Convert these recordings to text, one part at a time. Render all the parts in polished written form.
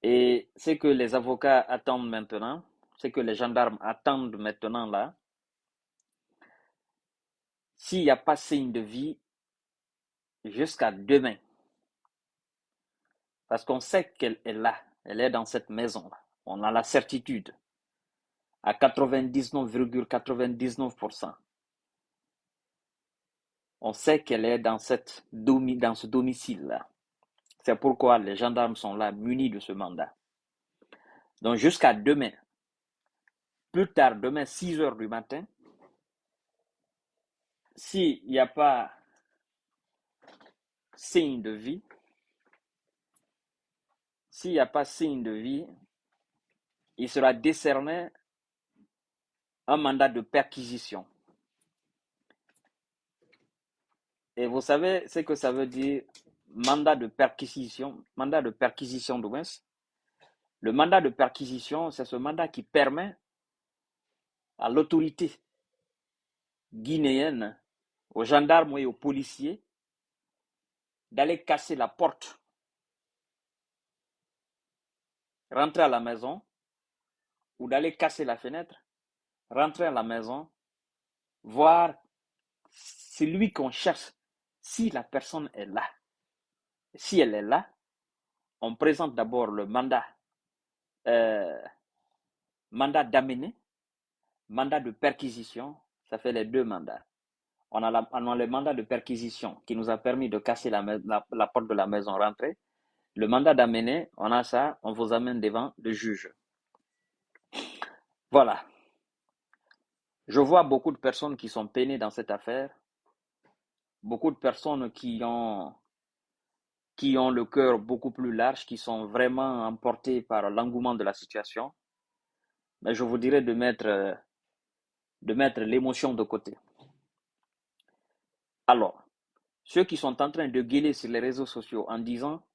Et ce que les avocats attendent maintenant, ce que les gendarmes attendent maintenant là, s'il n'y a pas signe de vie jusqu'à demain, parce qu'on sait qu'elle est là, elle est dans cette maison-là, on a la certitude à 99,99%. On sait qu'elle est dans dans ce domicile-là. C'est pourquoi les gendarmes sont là, munis de ce mandat. Donc jusqu'à demain, plus tard, demain 6 heures du matin, s'il n'y a pas signe de vie, s'il n'y a pas signe de vie, il sera décerné un mandat de perquisition. Et vous savez ce que ça veut dire, mandat de perquisition de moins. Le mandat de perquisition, c'est ce mandat qui permet à l'autorité guinéenne, aux gendarmes et aux policiers, d'aller casser la porte, rentrer à la maison, ou d'aller casser la fenêtre, rentrer à la maison, voir celui qu'on cherche, si la personne est là. Si elle est là, on présente d'abord le euh, mandat d'amener, mandat de perquisition, ça fait les deux mandats. On a le mandat de perquisition qui nous a permis de casser la porte de la maison rentrée. Le mandat d'amener, on a ça, on vous amène devant le juge. Voilà. Je vois beaucoup de personnes qui sont peinées dans cette affaire, beaucoup de personnes qui ont le cœur beaucoup plus large, qui sont vraiment emportés par l'engouement de la situation. Mais je vous dirais de mettre l'émotion de côté. Alors, ceux qui sont en train de gueuler sur les réseaux sociaux en disant: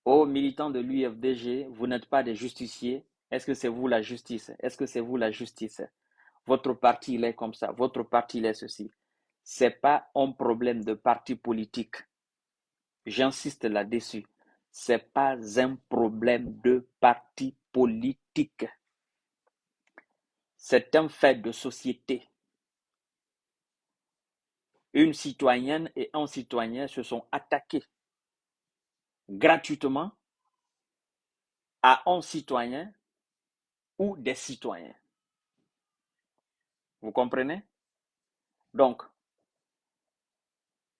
"Oh, militants de l'UFDG, vous n'êtes pas des justiciers. Est-ce que c'est vous la justice? Est-ce que c'est vous la justice? Votre parti, il est comme ça. Votre parti, il est ceci." C'est pas un problème de parti politique. J'insiste là-dessus. C'est pas un problème de parti politique. C'est un fait de société. Une citoyenne et un citoyen se sont attaqués gratuitement à un citoyen ou des citoyens. Vous comprenez? Donc,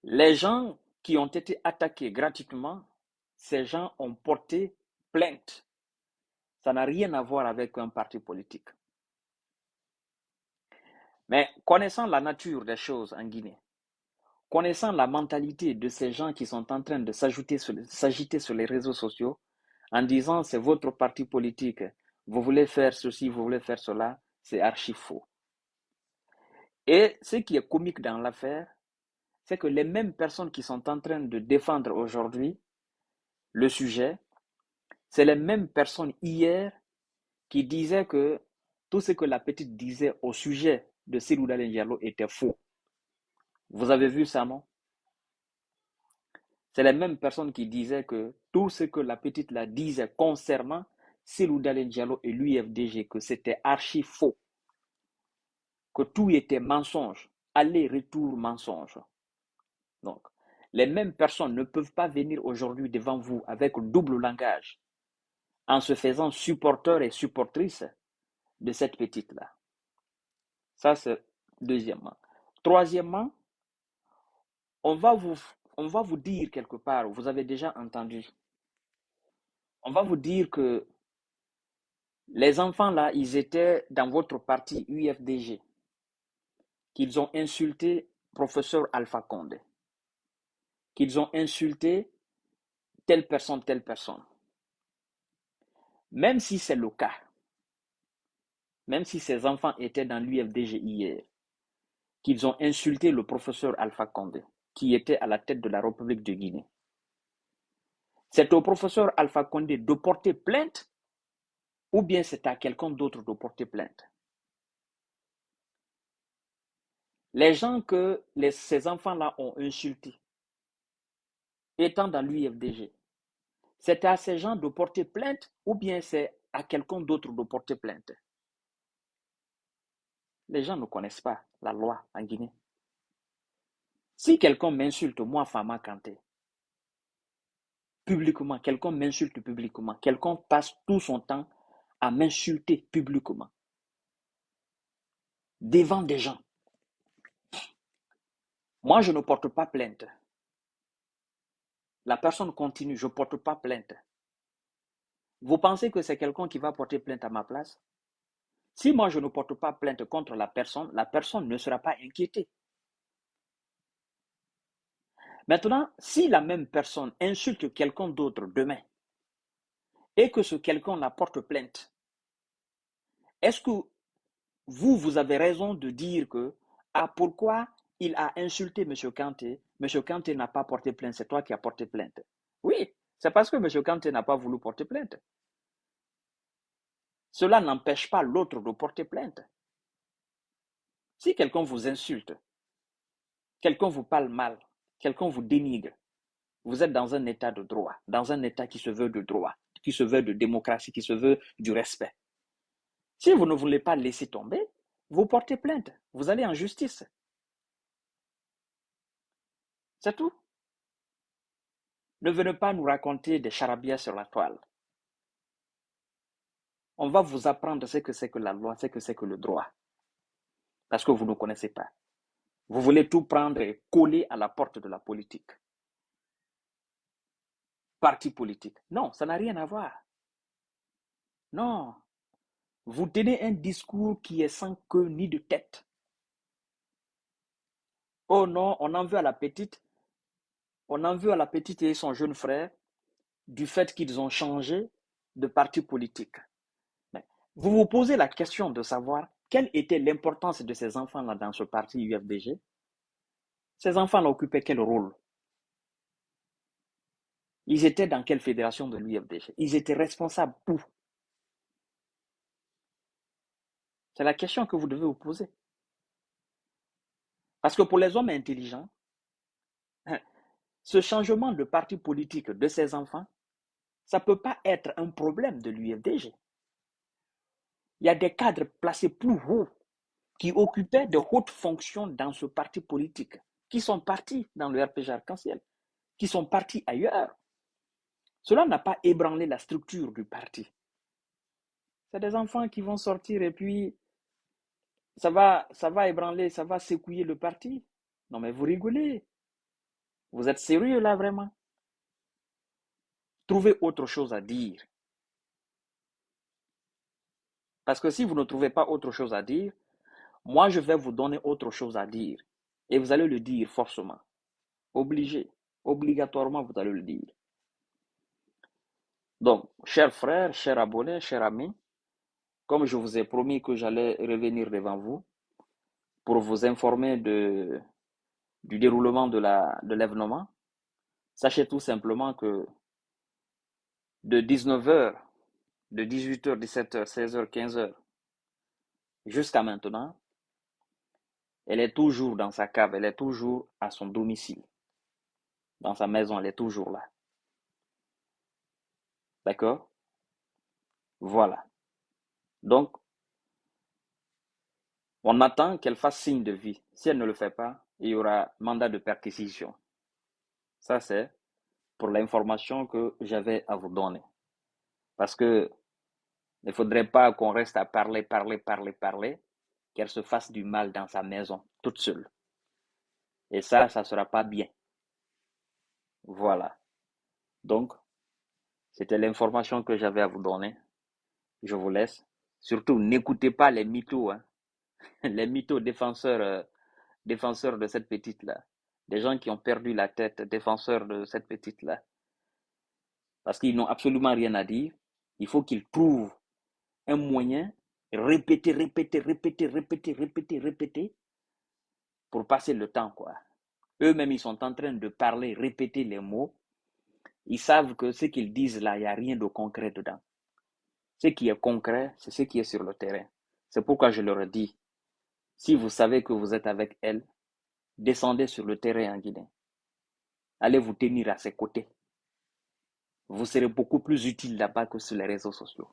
les gens qui ont été attaqués gratuitement, ces gens ont porté plainte. Ça n'a rien à voir avec un parti politique. Mais connaissant la nature des choses en Guinée, connaissant la mentalité de ces gens qui sont en train de s'agiter sur les réseaux sociaux en disant c'est votre parti politique, vous voulez faire ceci, vous voulez faire cela, c'est archi faux. Et ce qui est comique dans l'affaire, c'est que les mêmes personnes qui sont en train de défendre aujourd'hui le sujet, c'est les mêmes personnes hier qui disaient que tout ce que la petite disait au sujet de Seydou Dalein Diallo était faux. Vous avez vu ça, non? C'est les mêmes personnes qui disaient que tout ce que la petite la disait concernant Seydou Dalein Diallo et l'UFDG, que c'était archi faux, que tout était mensonge, aller-retour mensonge. Donc, les mêmes personnes ne peuvent pas venir aujourd'hui devant vous avec le double langage en se faisant supporteurs et supportrices de cette petite-là. Ça, c'est deuxièmement. Troisièmement, on va vous, on va vous dire quelque part, vous avez déjà entendu, on va vous dire que les enfants là, ils étaient dans votre parti UFDG, qu'ils ont insulté professeur Alpha Condé, qu'ils ont insulté telle personne, telle personne. Même si c'est le cas, même si ces enfants étaient dans l'UFDG hier, qu'ils ont insulté le professeur Alpha Condé, qui était à la tête de la République de Guinée. C'est au professeur Alpha Condé de porter plainte ou bien c'est à quelqu'un d'autre de porter plainte. Les gens que ces enfants-là ont insultés, étant dans l'UFDG, c'est à ces gens de porter plainte ou bien c'est à quelqu'un d'autre de porter plainte. Les gens ne connaissent pas la loi en Guinée. Si quelqu'un m'insulte, moi, Fama Kanté, publiquement, quelqu'un m'insulte publiquement, quelqu'un passe tout son temps à m'insulter publiquement, devant des gens, moi, je ne porte pas plainte. La personne continue, je ne porte pas plainte. Vous pensez que c'est quelqu'un qui va porter plainte à ma place? Si moi, je ne porte pas plainte contre la personne ne sera pas inquiétée. Maintenant, si la même personne insulte quelqu'un d'autre demain et que ce quelqu'un la porte plainte, est-ce que vous avez raison de dire que, ah, pourquoi il a insulté M. Kanté, M. Kanté n'a pas porté plainte, c'est toi qui as porté plainte. Oui, c'est parce que M. Kanté n'a pas voulu porter plainte. Cela n'empêche pas l'autre de porter plainte. Si quelqu'un vous insulte, quelqu'un vous parle mal, quelqu'un vous dénigre, vous êtes dans un état de droit, dans un état qui se veut de droit, qui se veut de démocratie, qui se veut du respect. Si vous ne voulez pas laisser tomber, vous portez plainte, vous allez en justice. C'est tout. Ne venez pas nous raconter des charabia sur la toile. On va vous apprendre ce que c'est que la loi, ce que c'est que le droit. Parce que vous ne connaissez pas. Vous voulez tout prendre et coller à la porte de la politique. Parti politique. Non, ça n'a rien à voir. Non. Vous tenez un discours qui est sans queue ni de tête. Oh non, on en veut à la petite. On en veut à la petite et son jeune frère du fait qu'ils ont changé de parti politique. Mais vous vous posez la question de savoir quelle était l'importance de ces enfants-là dans ce parti UFDG. Ces enfants-là occupaient quel rôle? Ils étaient dans quelle fédération de l'UFDG? Ils étaient responsables où? C'est la question que vous devez vous poser. Parce que pour les hommes intelligents, ce changement de parti politique de ces enfants, ça ne peut pas être un problème de l'UFDG. Il y a des cadres placés plus haut qui occupaient de hautes fonctions dans ce parti politique, qui sont partis dans le RPG Arc-en-Ciel, qui sont partis ailleurs. Cela n'a pas ébranlé la structure du parti. C'est des enfants qui vont sortir et puis ça va ébranler, ça va secouiller le parti. Non mais vous rigolez. Vous êtes sérieux là vraiment? Trouvez autre chose à dire. Parce que si vous ne trouvez pas autre chose à dire, moi je vais vous donner autre chose à dire. Et vous allez le dire forcément. Obligé. Obligatoirement, vous allez le dire. Donc, chers frères, chers abonnés, chers amis, comme je vous ai promis que j'allais revenir devant vous pour vous informer du déroulement de l'événement, sachez tout simplement que de 19h, de 18h, 17h, 16h, 15h, jusqu'à maintenant, elle est toujours dans sa cave, elle est toujours à son domicile. Dans sa maison, elle est toujours là. D'accord? Voilà. Donc, on attend qu'elle fasse signe de vie. Si elle ne le fait pas, il y aura mandat de perquisition. Ça, c'est pour l'information que j'avais à vous donner. Parce que il ne faudrait pas qu'on reste à parler, qu'elle se fasse du mal dans sa maison, toute seule. Et ça ne sera pas bien. Voilà. Donc, c'était l'information que j'avais à vous donner. Je vous laisse. Surtout, n'écoutez pas les mythos, hein. Les mythos défenseurs de cette petite-là. Des gens qui ont perdu la tête, défenseurs de cette petite-là. Parce qu'ils n'ont absolument rien à dire. Il faut qu'ils trouvent un moyen, répéter, pour passer le temps, quoi. Eux-mêmes, ils sont en train de parler, répéter les mots. Ils savent que ce qu'ils disent là, il n'y a rien de concret dedans. Ce qui est concret, c'est ce qui est sur le terrain. C'est pourquoi je leur dis, si vous savez que vous êtes avec elle, descendez sur le terrain en Guinée. Allez vous tenir à ses côtés. Vous serez beaucoup plus utile là-bas que sur les réseaux sociaux.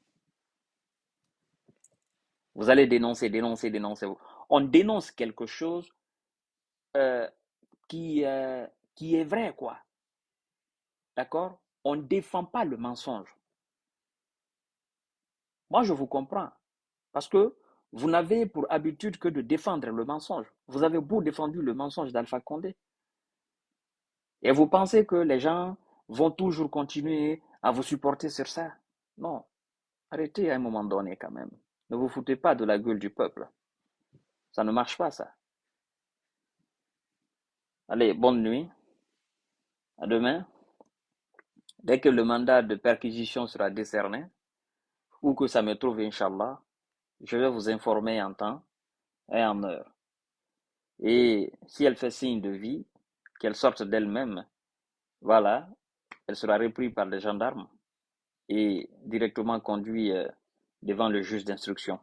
Vous allez dénoncer, dénoncer, dénoncer. On dénonce quelque chose euh, qui, euh, qui est vrai, quoi. D'accord? On ne défend pas le mensonge. Moi, je vous comprends. Parce que vous n'avez pour habitude que de défendre le mensonge. Vous avez beau défendre le mensonge d'Alpha Condé. Et vous pensez que les gens vont toujours continuer à vous supporter sur ça? Non. Arrêtez à un moment donné quand même. Ne vous foutez pas de la gueule du peuple. Ça ne marche pas, ça. Allez, bonne nuit. À demain. Dès que le mandat de perquisition sera décerné, ou que ça me trouve, Inch'Allah, je vais vous informer en temps et en heure. Et si elle fait signe de vie, qu'elle sorte d'elle-même, voilà, elle sera reprise par les gendarmes et directement conduite devant le juge d'instruction.